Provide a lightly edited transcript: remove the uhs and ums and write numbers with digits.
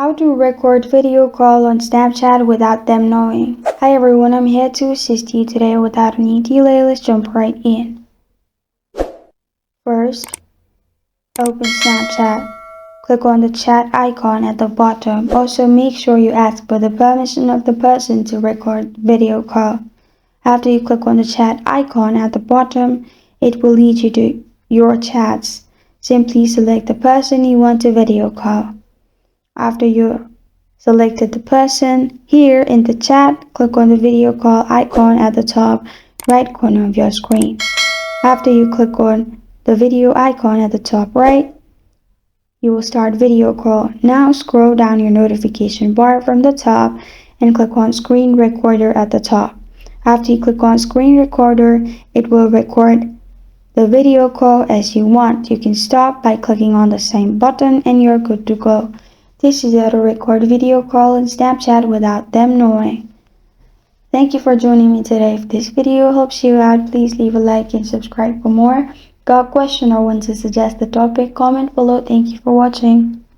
How to record video call on Snapchat without them knowing. Hi everyone, I'm here to assist you today without any delay. Let's jump right in. First, open Snapchat. Click on the chat icon at the bottom. Also make sure you ask for the permission of the person to record video call. After you click on the chat icon at the bottom, it will lead you to your chats. Simply select the person you want to video call. After you selected the person, here in the chat, click on the video call icon at the top right corner of your screen. After you click on the video icon at the top right, you will start video call. Now scroll down your notification bar from the top and click on screen recorder at the top. After you click on screen recorder, it will record the video call as you want. You can stop by clicking on the same button and you're good to go. This is how to record video call in Snapchat without them knowing. Thank you for joining me today. If this video helps you out, please leave a like and subscribe for more. Got a question or want to suggest the topic? Comment below. Thank you for watching.